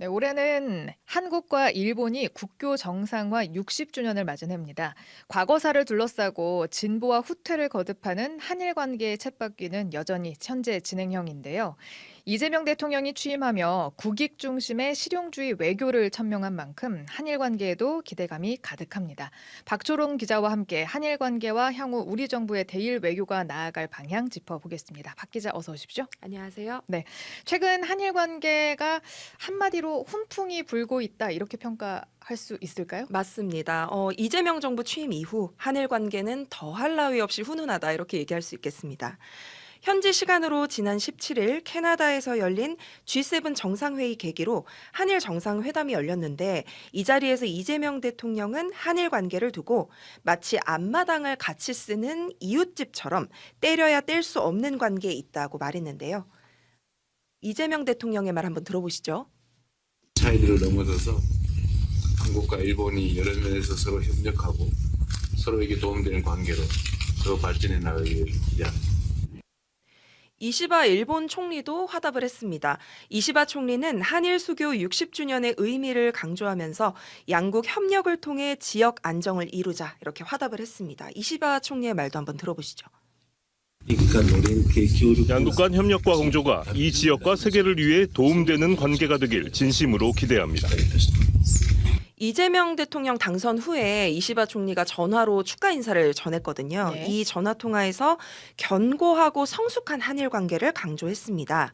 네, 올해는 한국과 일본이 국교 정상화 60주년을 맞은 해입니다. 과거사를 둘러싸고 진보와 후퇴를 거듭하는 한일 관계의 쳇바퀴는 여전히 현재 진행형인데요. 이재명 대통령이 취임하며 국익 중심의 실용주의 외교를 천명한 만큼 한일 관계에도 기대감이 가득합니다. 박초롱 기자와 함께 한일 관계와 향후 우리 정부의 대일 외교가 나아갈 방향 짚어보겠습니다. 박 기자 어서 오십시오. 안녕하세요. 네, 최근 한일 관계가 한마디로 훈풍이 불고 있다 이렇게 평가할 수 있을까요? 맞습니다. 이재명 정부 취임 이후 한일 관계는 더할 나위 없이 훈훈하다 이렇게 얘기할 수 있겠습니다. 현지 시간으로 지난 17일 캐나다에서 열린 G7 정상회의 계기로 한일 정상회담이 열렸는데 이 자리에서 이재명 대통령은 한일 관계를 두고 마치 앞마당을 같이 쓰는 이웃집처럼 때려야 뗄 수 없는 관계에 있다고 말했는데요. 이재명 대통령의 말 한번 들어보시죠. 차이들을 넘어서서 한국과 일본이 여러 면에서 서로 협력하고 서로에게 도움되는 관계로 더 발전해 나가기를 기대합니다. 이시바 일본 총리도 화답을 했습니다. 이시바 총리는 한일 수교 60주년의 의미를 강조하면서 양국 협력을 통해 지역 안정을 이루자 이렇게 화답을 했습니다. 이시바 총리의 말도 한번 들어보시죠. 양국 간 협력과 공조가 이 지역과 세계를 위해 도움되는 관계가 되길 진심으로 기대합니다. 이재명 대통령 당선 후에 이시바 총리가 전화로 축하 인사를 전했거든요. 네. 이 전화 통화에서 견고하고 성숙한 한일 관계를 강조했습니다.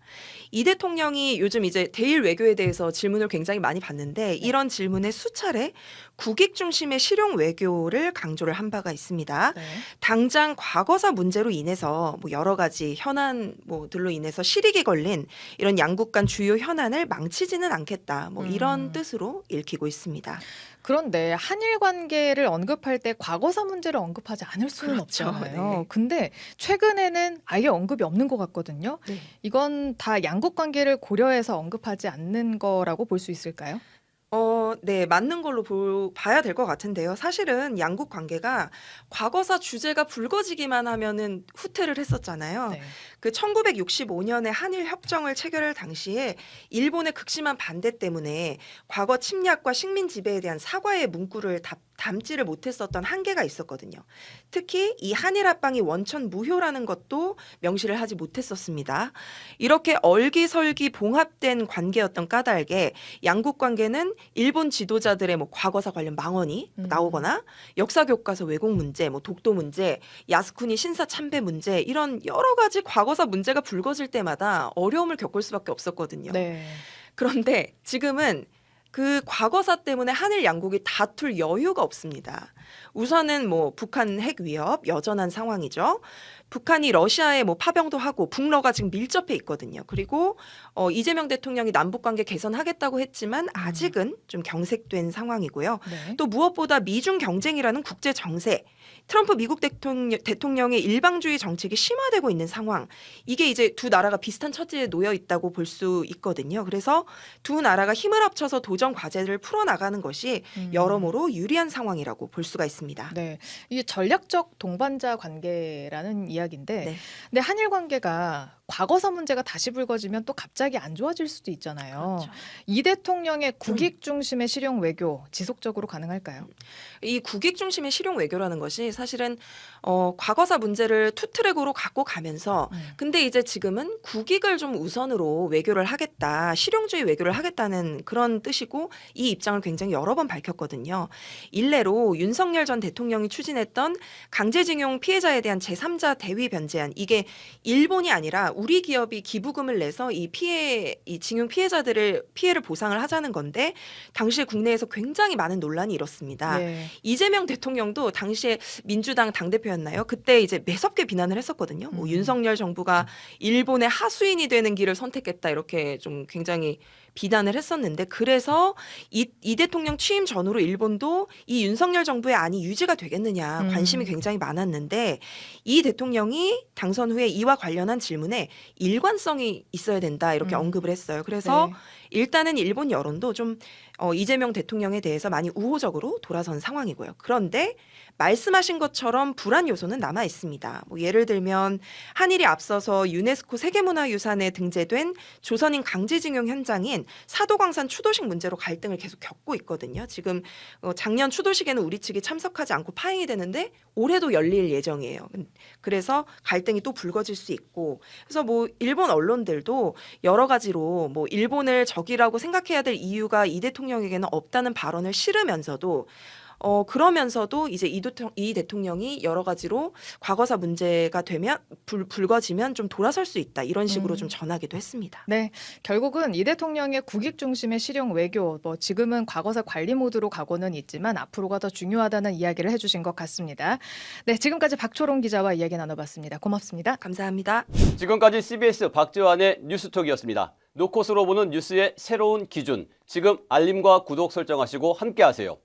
이 대통령이 요즘 이제 대일 외교에 대해서 질문을 굉장히 많이 받는데 이런 질문에 수차례 국익 중심의 실용 외교를 강조를 한 바가 있습니다. 네. 당장 과거사 문제로 인해서 뭐 여러 가지 현안들로 인해서 실익이 걸린 이런 양국 간 주요 현안을 망치지는 않겠다. 뭐 이런 뜻으로 읽히고 있습니다. 그런데 한일 관계를 언급할 때 과거사 문제를 언급하지 않을 수는 그렇죠. 없잖아요. 네. 근데 최근에는 아예 언급이 없는 것 같거든요. 네. 이건 다 양국 관계를 고려해서 언급하지 않는 거라고 볼 수 있을까요? 네, 맞는 걸로 봐야 될 것 같은데요. 사실은 양국 관계가 과거사 주제가 불거지기만 하면은 후퇴를 했었잖아요. 네. 그 1965년에 한일 협정을 체결할 당시에 일본의 극심한 반대 때문에 과거 침략과 식민 지배에 대한 사과의 문구를 담지를 못했었던 한계가 있었거든요. 특히 이 한일 합방이 원천 무효라는 것도 명시를 하지 못했었습니다. 이렇게 얼기설기 봉합된 관계였던 까닭에 양국 관계는 일본 지도자들의 뭐 과거사 관련 망언이 나오거나 역사 교과서 왜곡 문제, 뭐 독도 문제, 야스쿠니 신사 참배 문제 이런 여러 가지 과거사 문제가 불거질 때마다 어려움을 겪을 수밖에 없었거든요. 네. 그런데 지금은 그 과거사 때문에 한일 양국이 다툴 여유가 없습니다. 우선은 뭐 북한 핵 위협 여전한 상황이죠. 북한이 러시아에 뭐 파병도 하고 북러가 지금 밀접해 있거든요. 그리고 이재명 대통령이 남북 관계 개선하겠다고 했지만 아직은 좀 경색된 상황이고요. 네. 또 무엇보다 미중 경쟁이라는 국제 정세, 트럼프 미국 대통령의 일방주의 정책이 심화되고 있는 상황. 이게 이제 두 나라가 비슷한 처지에 놓여 있다고 볼 수 있거든요. 그래서 두 나라가 힘을 합쳐서 도전 과제를 풀어나가는 것이 여러모로 유리한 상황이라고 볼 수가 있습니다. 네, 이게 전략적 동반자 관계라는 이야기인데, 네. 근데 한일 관계가 과거사 문제가 다시 불거지면 또 갑자기 안 좋아질 수도 있잖아요. 그렇죠. 이 대통령의 국익 중심의 실용 외교 지속적으로 가능할까요? 이 국익 중심의 실용 외교라는 것이 사실은 과거사 문제를 투 트랙으로 갖고 가면서 근데 이제 지금은 국익을 좀 우선으로 외교를 하겠다, 실용주의 외교를 하겠다는 그런 뜻이고 이 입장을 굉장히 여러 번 밝혔거든요. 일례로 윤석열 전 대통령이 추진했던 강제징용 피해자에 대한 제3자 대위 변제안 이게 일본이 아니라 우리 기업이 기부금을 내서 이 징용 피해자들을 피해를 보상을 하자는 건데 당시에 국내에서 굉장히 많은 논란이 일었습니다. 네. 이재명 대통령도 당시에 민주당 당대표였나요? 그때 이제 매섭게 비난을 했었거든요. 뭐 윤석열 정부가 일본의 하수인이 되는 길을 선택했다 이렇게 좀 굉장히 비난을 했었는데 그래서 이 대통령 취임 전후로 일본도 이 윤석열 정부의 안이 유지가 되겠느냐 관심이 굉장히 많았는데 이 대통령이 당선 후에 이와 관련한 질문에 일관성이 있어야 된다 이렇게 언급을 했어요. 그래서 네. 일단은 일본 여론도 좀 이재명 대통령에 대해서 많이 우호적으로 돌아선 상황이고요. 그런데 말씀하신 것처럼 불안 요소는 남아 있습니다. 뭐 예를 들면 한일이 앞서서 유네스코 세계문화유산에 등재된 조선인 강제징용 현장인 사도광산 추도식 문제로 갈등을 계속 겪고 있거든요. 지금 작년 추도식에는 우리 측이 참석하지 않고 파행이 되는데 올해도 열릴 예정이에요. 그래서 갈등이 또 불거질 수 있고, 그래서 뭐 일본 언론들도 여러 가지로 뭐 일본을 적이라고 생각해야 될 이유가 이 대통령에게는 없다는 발언을 실으면서도 그러면서도 이제 이 대통령이 여러 가지로 과거사 문제가 되면 불거지면 좀 돌아설 수 있다, 이런 식으로 좀 전하기도 했습니다. 네, 결국은 이 대통령의 국익 중심의 실용 외교, 뭐 지금은 과거사 관리 모드로 가고는 있지만 앞으로가 더 중요하다는 이야기를 해주신 것 같습니다. 네, 지금까지 박초롱 기자와 이야기 나눠봤습니다. 고맙습니다. 감사합니다. 지금까지 CBS 박지환의 뉴스톡이었습니다. 노컷으로 보는 뉴스의 새로운 기준, 지금 알림과 구독 설정하시고 함께하세요.